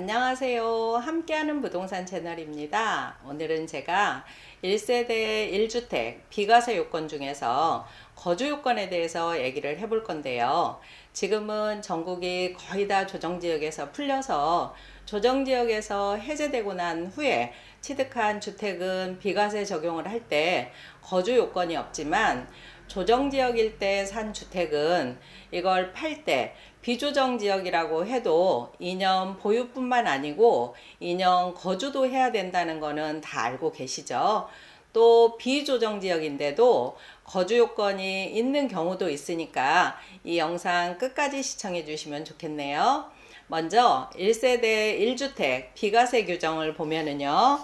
안녕하세요. 함께하는 부동산 채널입니다. 오늘은 제가 1세대 1주택 비과세 요건 중에서 거주 요건에 대해서 얘기를 해볼 건데요. 지금은 전국이 거의 다 조정지역에서 풀려서 조정지역에서 해제되고 난 후에 취득한 주택은 비과세 적용을 할 때 거주 요건이 없지만 조정지역일 때 산 주택은 이걸 팔 때 비조정지역이라고 해도 2년 보유뿐만 아니고 2년 거주도 해야 된다는 거는 다 알고 계시죠? 또 비조정지역인데도 거주 요건이 있는 경우도 있으니까 이 영상 끝까지 시청해 주시면 좋겠네요. 먼저 1세대 1주택 비과세 규정을 보면은요.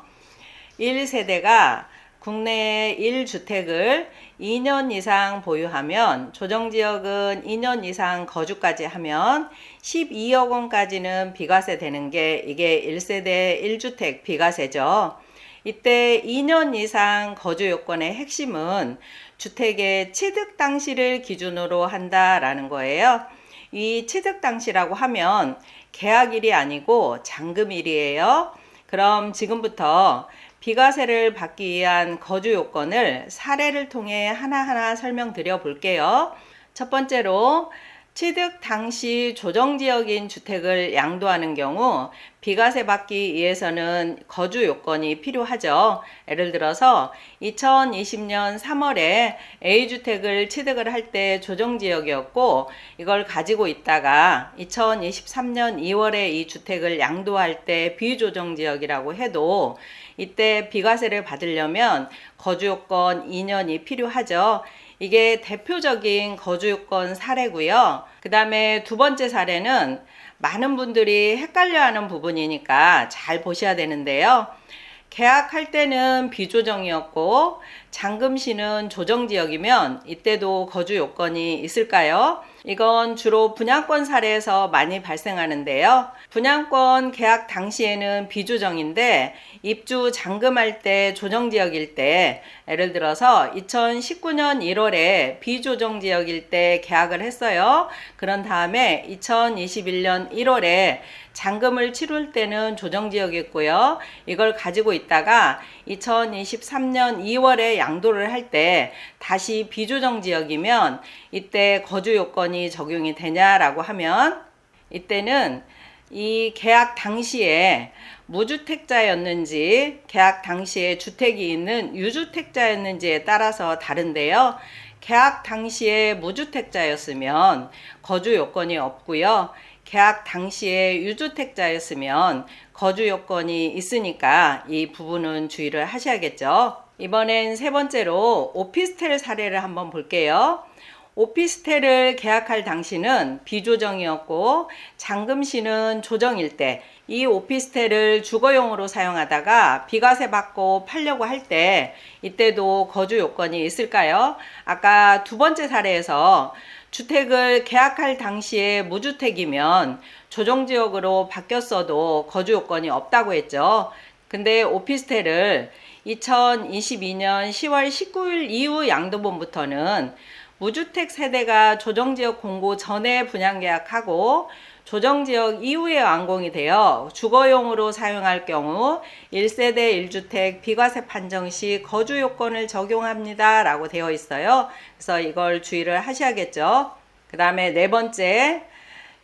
1세대가 국내에 1주택을 2년 이상 보유하면 조정지역은 2년 이상 거주까지 하면 12억 원까지는 비과세 되는 게 이게 1세대 1주택 비과세죠. 이때 2년 이상 거주 요건의 핵심은 주택의 취득 당시를 기준으로 한다라는 거예요. 이 취득 당시라고 하면 계약일이 아니고 잔금일이에요. 그럼 지금부터 비과세를 받기 위한 거주 요건을 사례를 통해 하나하나 설명드려 볼게요. 첫 번째로 취득 당시 조정지역인 주택을 양도하는 경우 비과세 받기 위해서는 거주 요건이 필요하죠. 예를 들어서 2020년 3월에 A주택을 취득을 할 때 조정지역이었고 이걸 가지고 있다가 2023년 2월에 이 주택을 양도할 때 비조정지역이라고 해도 이때 비과세를 받으려면 거주 요건 2년이 필요하죠. 이게 대표적인 거주 요건 사례고요. 그 다음에 두 번째 사례는 많은 분들이 헷갈려하는 부분이니까 잘 보셔야 되는데요. 계약할 때는 비조정이었고 잔금시는 조정지역이면 이때도 거주 요건이 있을까요? 이건 주로 분양권 사례에서 많이 발생하는데요. 분양권 계약 당시에는 비조정인데 입주 잔금할 때 조정지역일 때 예를 들어서 2019년 1월에 비조정지역일 때 계약을 했어요. 그런 다음에 2021년 1월에 잔금을 치룰 때는 조정지역이었고요. 이걸 가지고 있다가 2023년 2월에 양도를 할 때 다시 비조정지역이면 이때 거주 요건이 적용이 되냐라고 하면 이때는 이 계약 당시에 무주택자였는지 계약 당시에 주택이 있는 유주택자였는지에 따라서 다른데요. 계약 당시에 무주택자였으면 거주 요건이 없고요. 계약 당시에 유주택자였으면 거주 요건이 있으니까 이 부분은 주의를 하셔야겠죠. 이번엔 세 번째로 오피스텔 사례를 한번 볼게요. 오피스텔을 계약할 당시는 비조정이었고 잔금시는 조정일 때 이 오피스텔을 주거용으로 사용하다가 비과세 받고 팔려고 할 때 이때도 거주 요건이 있을까요? 아까 두 번째 사례에서 주택을 계약할 당시에 무주택이면 조정지역으로 바뀌었어도 거주 요건이 없다고 했죠. 근데 오피스텔을 2022년 10월 19일 이후 양도분부터는 무주택 세대가 조정지역 공고 전에 분양계약하고 조정지역 이후에 완공이 되어 주거용으로 사용할 경우 1세대 1주택 비과세 판정 시 거주 요건을 적용합니다 라고 되어 있어요. 그래서 이걸 주의를 하셔야겠죠. 그 다음에 네 번째,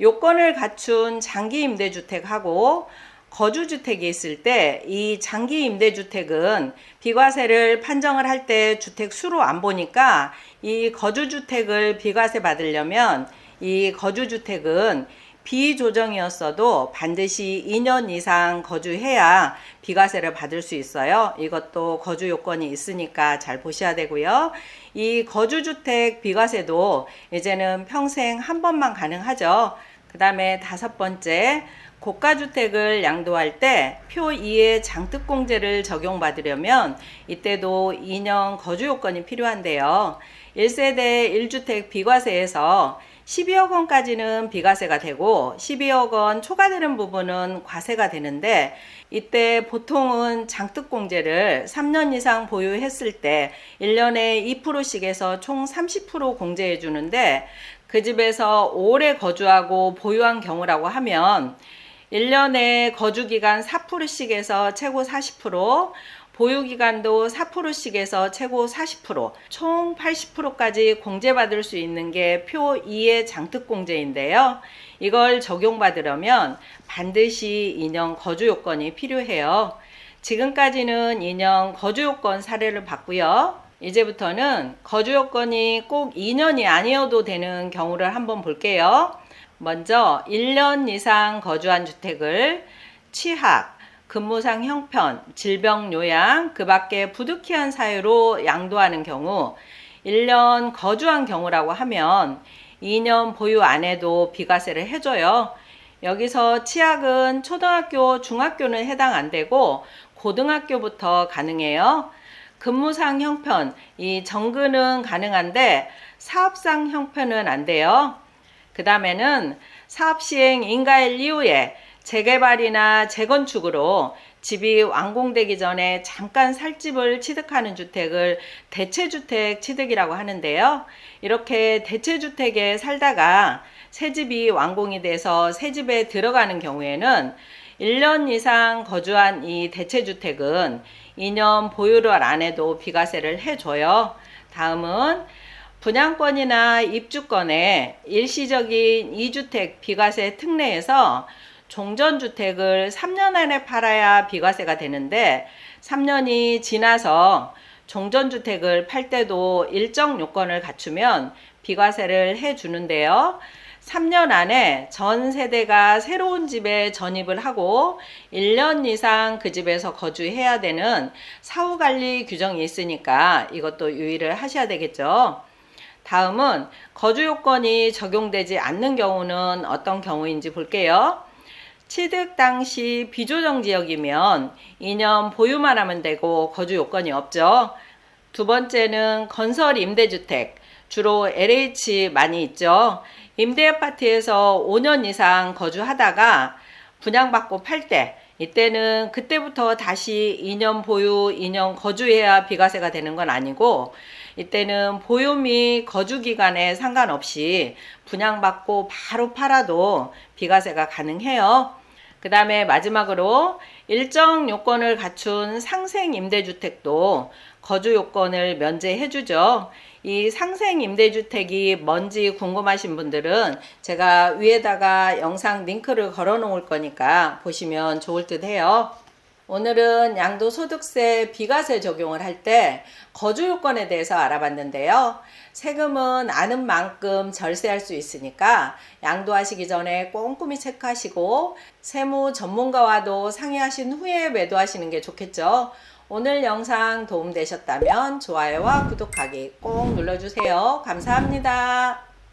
요건을 갖춘 장기 임대주택하고 거주주택이 있을 때 이 장기 임대주택은 비과세를 판정을 할 때 주택 수로 안 보니까 이 거주주택을 비과세 받으려면 이 거주주택은 비조정이었어도 반드시 2년 이상 거주해야 비과세를 받을 수 있어요. 이것도 거주 요건이 있으니까 잘 보셔야 되고요. 이 거주주택 비과세도 이제는 평생 한 번만 가능하죠. 그 다음에 다섯 번째, 고가주택을 양도할 때 표 2의 장특공제를 적용받으려면 이때도 2년 거주 요건이 필요한데요. 1세대 1주택 비과세에서 12억 원까지는 비과세가 되고 12억 원 초과되는 부분은 과세가 되는데 이때 보통은 장특공제를 3년 이상 보유했을 때 1년에 2%씩 해서 총 30% 공제해 주는데 그 집에서 오래 거주하고 보유한 경우라고 하면 1년에 거주기간 4%씩에서 최고 40%, 보유기간도 4%씩에서 최고 40%, 총 80%까지 공제받을 수 있는 게 표 2의 장특공제인데요. 이걸 적용받으려면 반드시 2년 거주요건이 필요해요. 지금까지는 2년 거주요건 사례를 봤고요. 이제부터는 거주요건이 꼭 2년이 아니어도 되는 경우를 한번 볼게요. 먼저 1년 이상 거주한 주택을 취학, 근무상 형편, 질병 요양, 그 밖에 부득이한 사유로 양도하는 경우 1년 거주한 경우라고 하면 2년 보유 안 해도 비과세를 해줘요. 여기서 취학은 초등학교, 중학교는 해당 안 되고 고등학교부터 가능해요. 근무상 형편, 이 정근은 가능한데 사업상 형편은 안 돼요. 그 다음에는 사업 시행 인가일 이후에 재개발이나 재건축으로 집이 완공되기 전에 잠깐 살 집을 취득하는 주택을 대체주택 취득이라고 하는데요. 이렇게 대체주택에 살다가 새 집이 완공이 돼서 새 집에 들어가는 경우에는 1년 이상 거주한 이 대체주택은 2년 보유를 안 해도 비과세를 해줘요. 다음은 분양권이나 입주권에 일시적인 2주택 비과세 특례에서 종전주택을 3년 안에 팔아야 비과세가 되는데 3년이 지나서 종전주택을 팔 때도 일정 요건을 갖추면 비과세를 해주는데요. 3년 안에 전 세대가 새로운 집에 전입을 하고 1년 이상 그 집에서 거주해야 되는 사후관리 규정이 있으니까 이것도 유의를 하셔야 되겠죠. 다음은 거주요건이 적용되지 않는 경우는 어떤 경우인지 볼게요. 취득 당시 비조정 지역이면 2년 보유만 하면 되고 거주 요건이 없죠. 두 번째는 건설 임대주택, 주로 LH 많이 있죠. 임대아파트에서 5년 이상 거주하다가 분양받고 팔 때, 이때는 그때부터 다시 2년 보유, 2년 거주해야 비과세가 되는 건 아니고 이때는 보유 및 거주 기간에 상관없이 분양받고 바로 팔아도 비과세가 가능해요. 그 다음에 마지막으로 일정 요건을 갖춘 상생 임대주택도 거주 요건을 면제해 주죠. 이 상생 임대주택이 뭔지 궁금하신 분들은 제가 위에다가 영상 링크를 걸어 놓을 거니까 보시면 좋을 듯 해요. 오늘은 양도소득세 비과세 적용을 할 때 거주 요건에 대해서 알아봤는데요. 세금은 아는 만큼 절세할 수 있으니까 양도하시기 전에 꼼꼼히 체크하시고 세무 전문가와도 상의하신 후에 매도하시는 게 좋겠죠. 오늘 영상 도움되셨다면 좋아요와 구독하기 꼭 눌러주세요. 감사합니다.